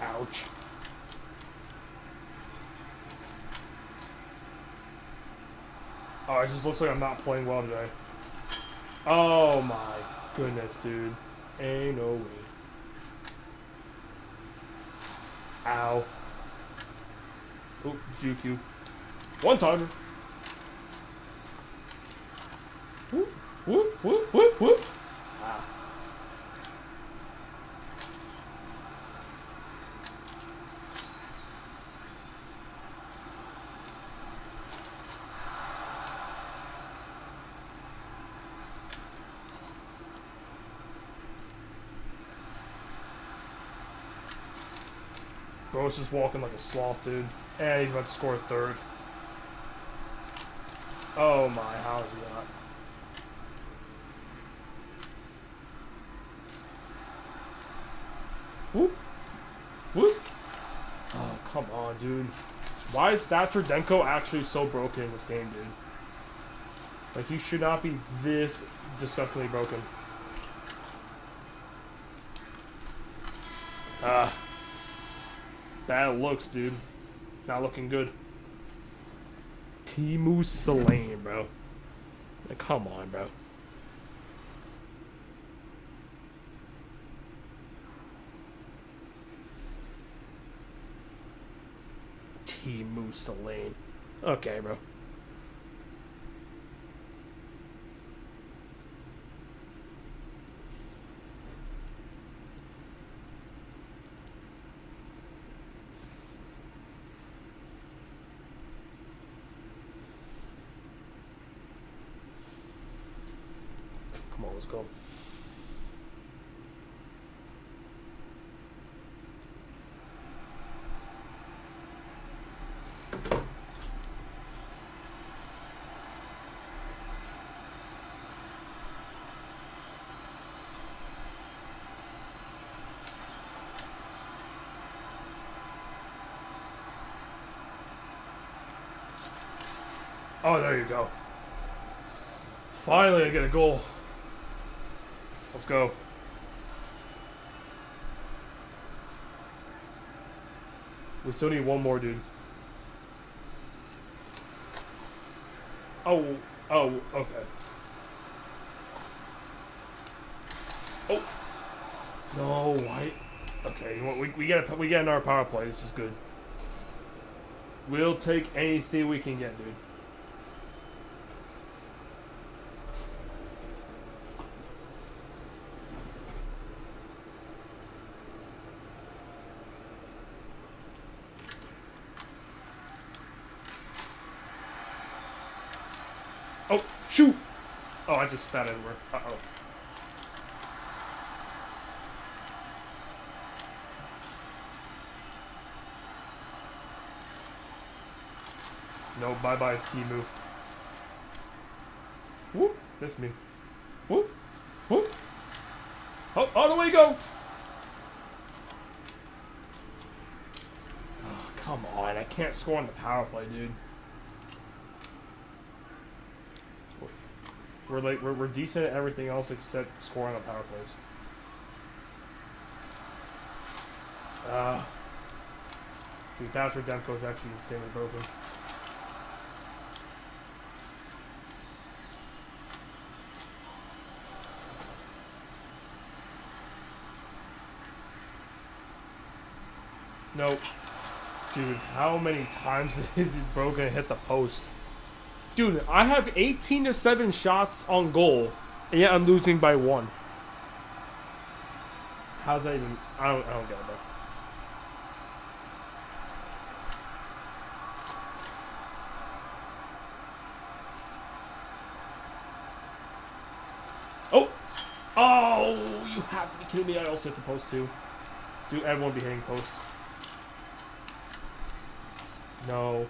Speaker 1: Ouch. Oh, it just looks like I'm not playing well today. Oh my goodness, dude. Ain't no way. Ow. Oh, GQ. One timer. Whoop, whoop, whoop, whoop, whoop. Ah. Bro's just walking like a sloth, dude. And he's about to score a third. Oh my, how is he not? Whoop. Whoop. Oh, come on, dude. Why is Thatcher Demko actually so broken in this game, dude? Like, he should not be this disgustingly broken. Bad looks, dude. Not looking good. Timu Salan, bro. Like, come on, bro. moose a lane. Okay, bro. Come on, let's go. Oh, there you go. Finally, I get a goal. Let's go. We still need one more, dude. Oh, okay. Oh, no, why? Okay, you want, we get another power play. This is good. We'll take anything we can get, dude. Oh, shoot! Oh, I just spat everywhere. Uh-oh. No, bye-bye, Timu. Whoop, that's me. Whoop, whoop. Oh, all the way to go! Oh, come on, I can't score on the power play, dude. We're decent at everything else except scoring on power plays. Dude, Thatcher Demko is actually insanely broken. Nope. Dude, how many times is it broken and hit the post? Dude, I have 18-7 shots on goal, and yet I'm losing by 1. How's that even? I don't get it, bro. Oh! Oh, you have to be kidding me. I also hit the post, too. Dude, everyone be hitting post. No.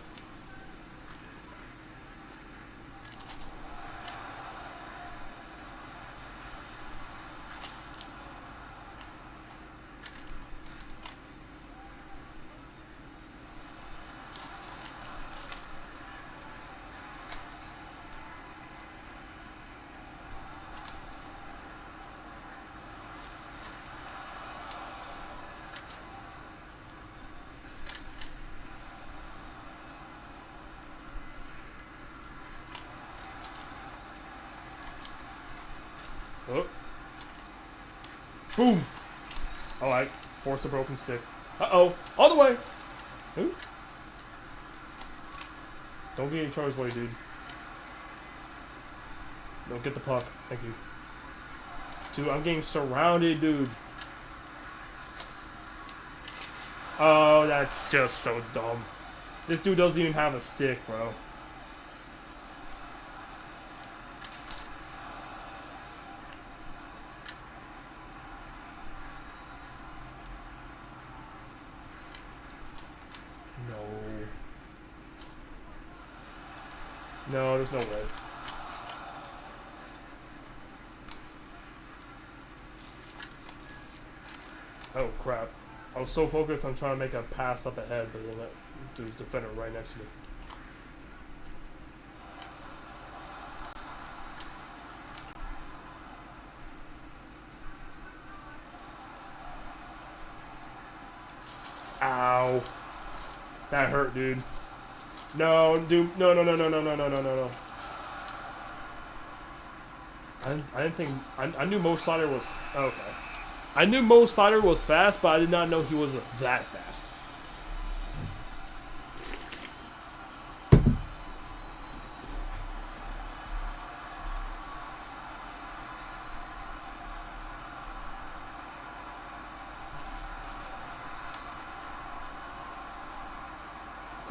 Speaker 1: Oh. Boom! Alright, force a broken stick. Uh-oh! All the way! Ooh. Don't get in each other's way, dude. Don't get the puck. Thank you. Dude, I'm getting surrounded, dude. Oh, that's just so dumb. This dude doesn't even have a stick, bro. No, there's no way. Oh, crap. I was so focused on trying to make a pass up ahead, but then that dude's defender right next to me. Ow. That hurt, dude. No, dude. No. I didn't think... I knew Mo Slider was... Okay. I knew Mo Slider was fast, but I did not know he was that fast.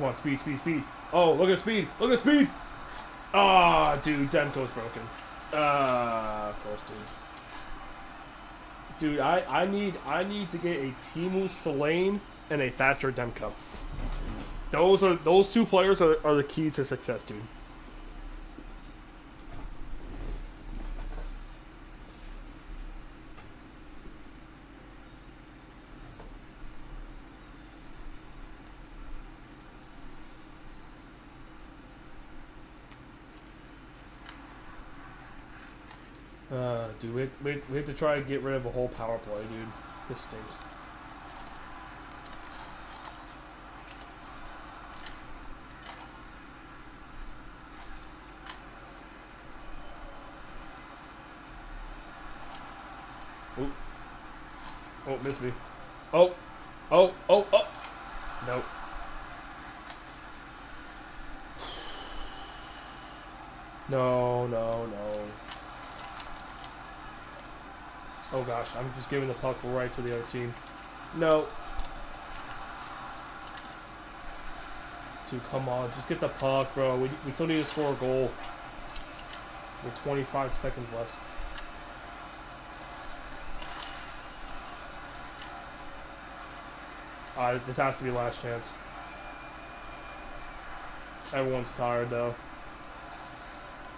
Speaker 1: Come on, speed, speed, speed. Oh, look at speed. Look at speed. Ah, dude, Demko's broken. Of course, dude. Dude, I need to get a Timu Selene and a Thatcher Demko. Those two players are the key to success, dude. Dude, we have to try and get rid of a whole power play, dude. This stinks. Oop. Oh, missed me. Oh. Oh, oh, oh. Nope. No, no, no. Oh gosh, I'm just giving the puck right to the other team. No. Dude, come on. Just get the puck, bro. We still need to score a goal. With 25 seconds left. This has to be last chance. Everyone's tired, though.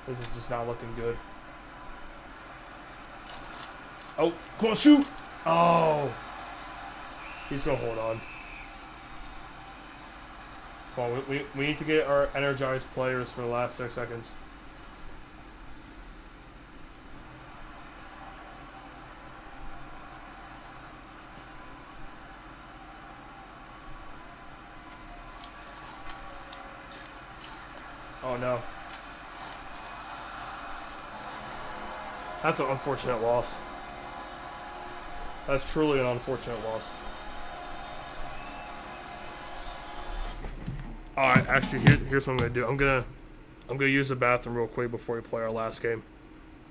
Speaker 1: This is just not looking good. Oh, come on, shoot! Oh! He's gonna hold on. Come on, we need to get our energized players for the last 6 seconds. Oh no. That's an unfortunate loss. That's truly an unfortunate loss. Alright, actually here's what I'm gonna do. I'm gonna use the bathroom real quick before we play our last game.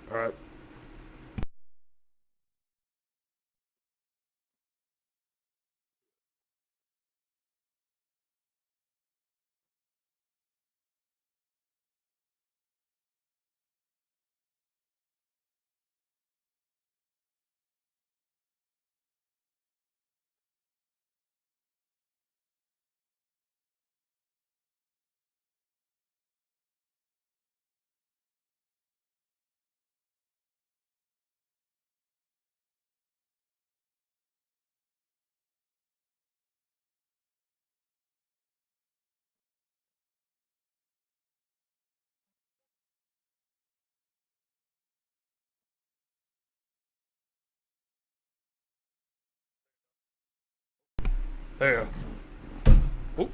Speaker 1: Alright. There you go. Oop.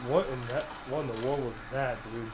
Speaker 1: What in the world was that, dude?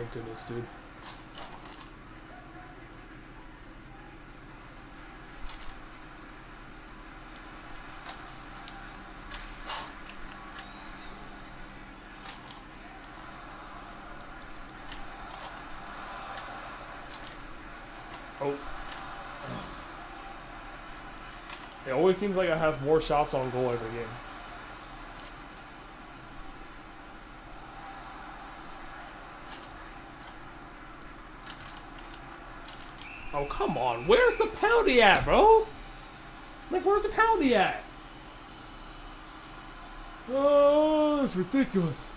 Speaker 1: thank goodness, dude. Oh. It always seems like I have more shots on goal every game. Oh, come on. Where's the penalty at, bro? Like, where's the penalty at? Oh, that's ridiculous.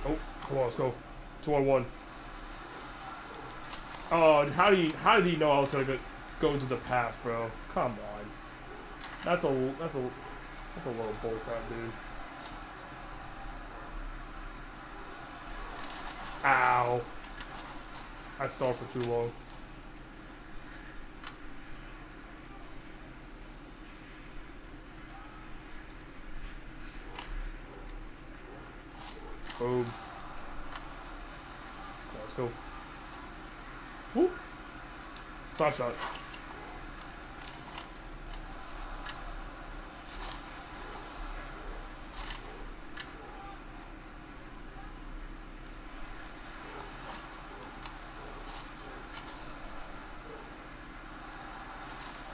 Speaker 1: Oh, come on, let's go. 2-on-1. Oh, how did he know I was gonna go into the pass, bro? Come on. That's a little bullcrap, dude. Ow. I stalled for too long. Boom. Let's go. Whoop. Slap shot.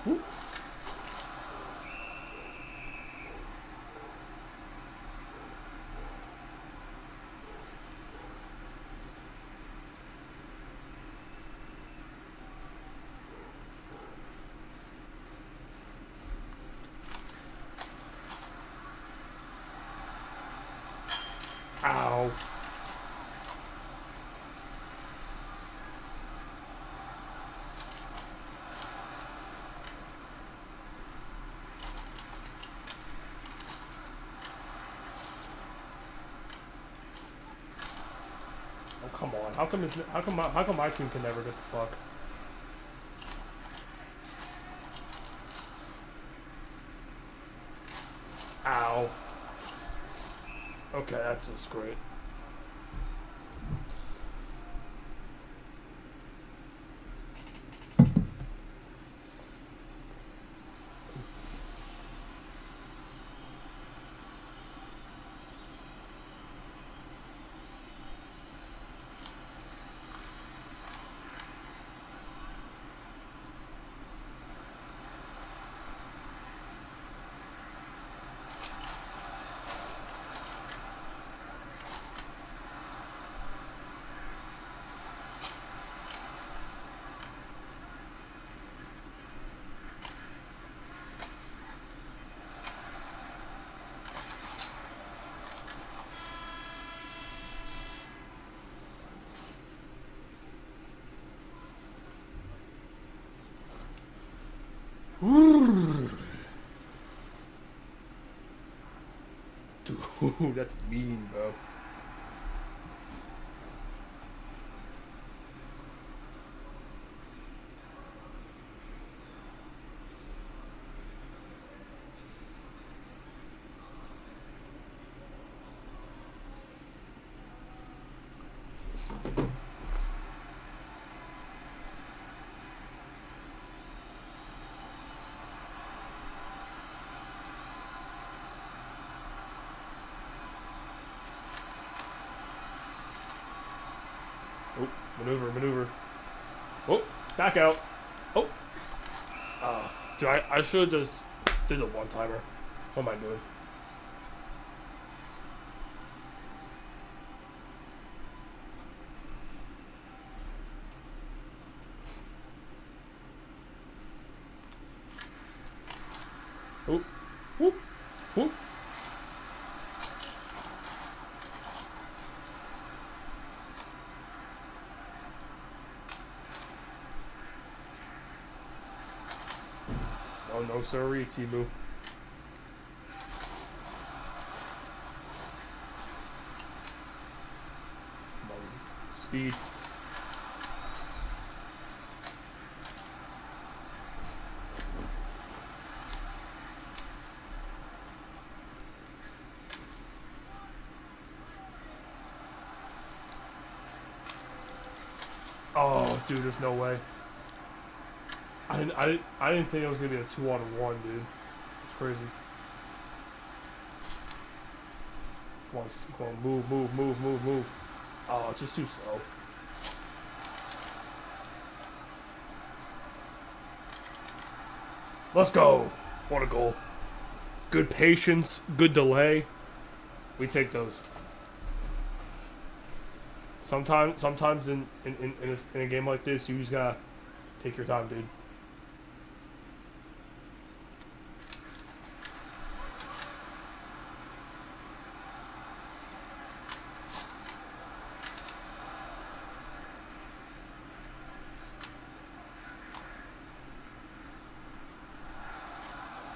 Speaker 1: Whoop. Ow. Oh, come on. How come my team can never get the puck? Ow. Okay, that's just great. Dude, that's mean, bro. Oh, maneuver. Oh, back out. Oh. Dude, I should have just did a one-timer. What am I doing? Whoop. Whoop. Oh no, sorry, Timu. Speed. Oh, dude, there's no way. I didn't think it was gonna be a 2-on-1, dude. It's crazy. Come on, move. Oh, it's just too slow. Let's go. What a goal. Good patience, good delay. We take those. Sometimes in a game like this, you just gotta take your time, dude.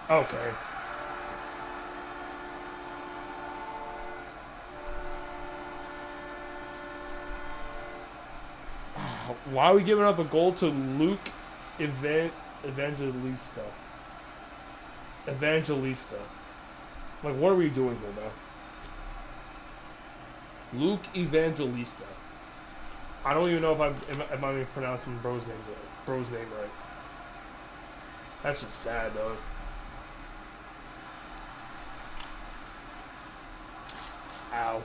Speaker 1: Okay. Why are we giving up a goal to Luke Evangelista? Evangelista. Like, what are we doing here now? Luke Evangelista. I don't even know if I'm pronouncing bro's name right. That's just sad, though. Ow.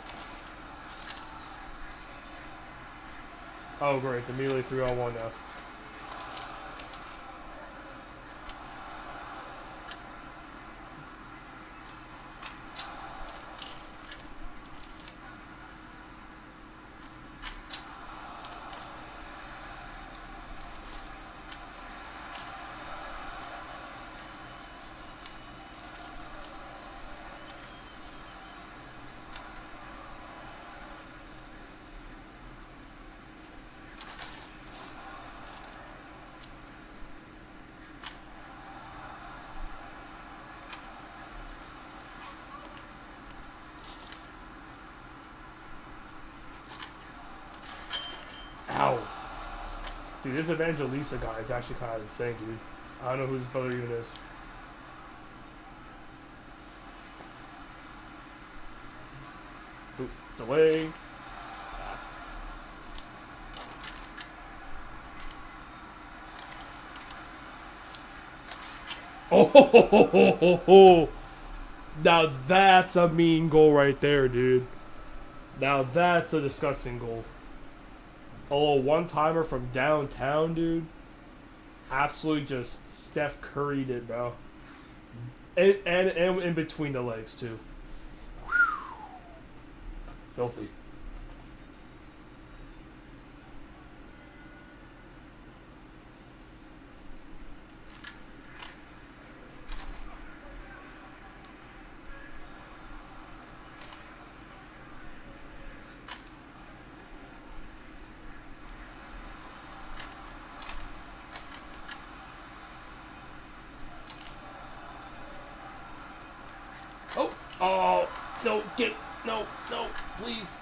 Speaker 1: Oh, great. It's immediately 3-on-1 now. Ow. Dude, this Evangelista guy is actually kind of insane, dude. I don't know who his brother even is. Ooh, delay. Oh, now that's a mean goal right there, dude. Now that's a disgusting goal. Oh, one-timer from downtown, dude. Absolutely just Steph Curry'd it, bro. And in between the legs, too. Filthy. Oh, no, no, please.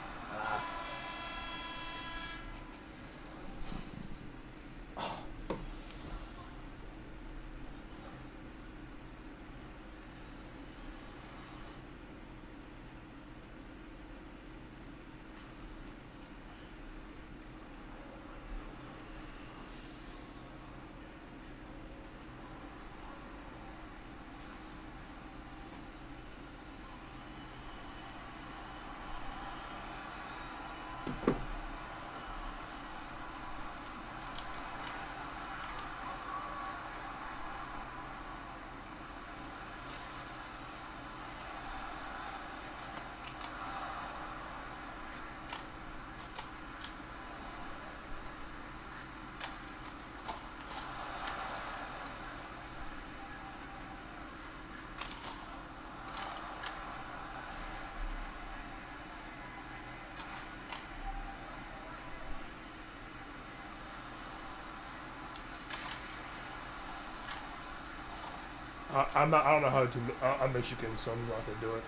Speaker 1: I'm not. I don't know how to do. I'm Michigan, so I'm not gonna do it.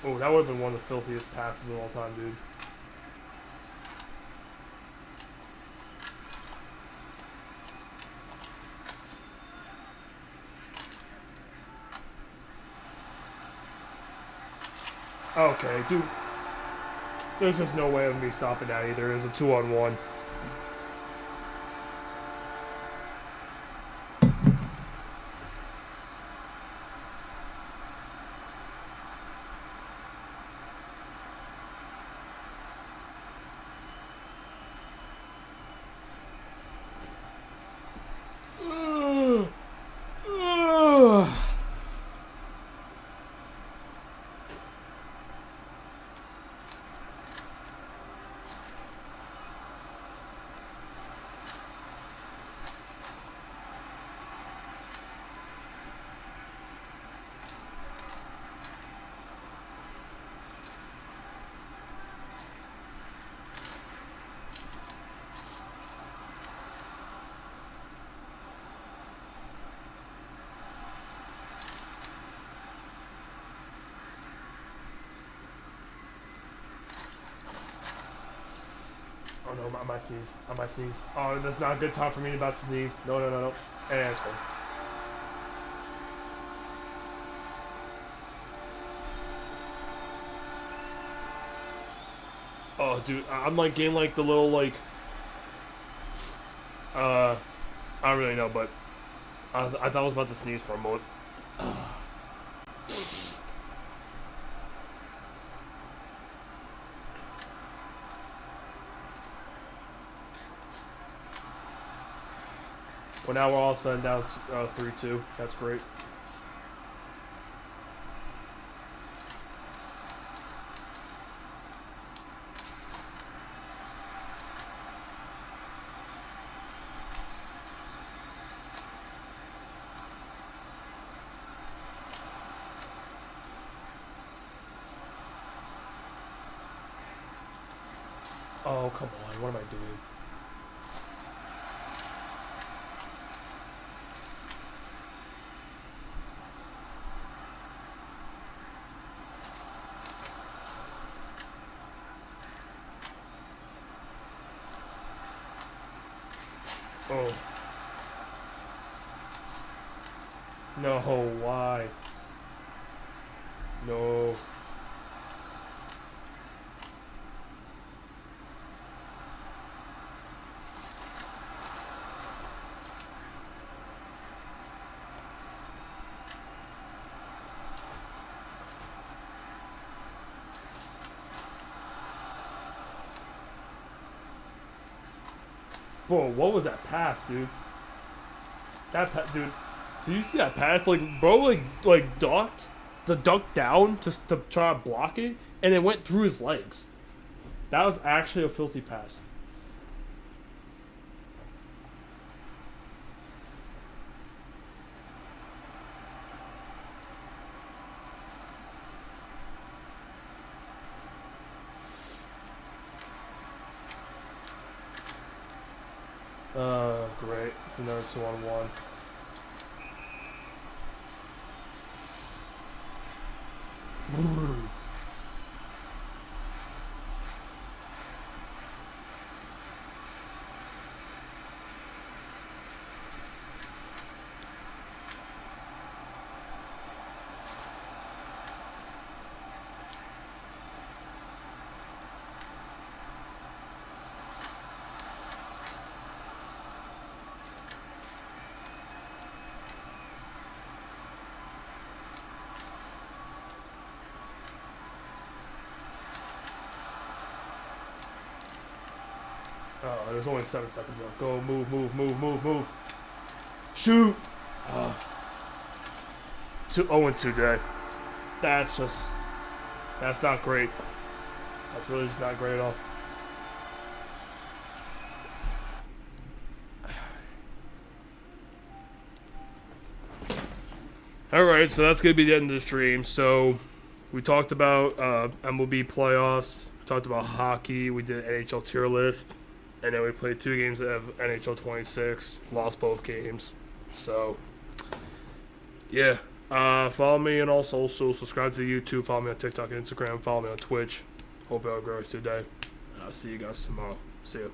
Speaker 1: Oh, that would have been one of the filthiest passes of all time, dude. Okay, dude. There's just no way of me stopping that either. It was a 2-on-1. Oh no, I might sneeze. I might sneeze. Oh, that's not a good time for me about to sneeze. No, no, no, no. And it's cool. Oh, dude, I'm like getting like the little like, I don't really know, but I thought I was about to sneeze for a moment. Well, now we're all sudden down 3-2. That's great. Oh, come on. What am I doing? Oh. No, why? No. Bro, what was that pass, dude? Dude, did you see that pass? Like, bro, like ducked down to try to block it, and it went through his legs. That was actually a filthy pass. Great. It's another 2-on-1. Oh, there's only 7 seconds left. Go, move, move, move, move, move. Shoot! 0-2 today. That's not great. That's really just not great at all. All right, so that's gonna be the end of the stream. So we talked about MLB playoffs. We talked about hockey. We did NHL tier list, and then we played 2 games of NHL 26. Lost both games. So yeah, follow me on all socials. Subscribe to the YouTube. Follow me on TikTok and Instagram. Follow me on Twitch. Hope y'all grow today. And I'll see you guys tomorrow. See you.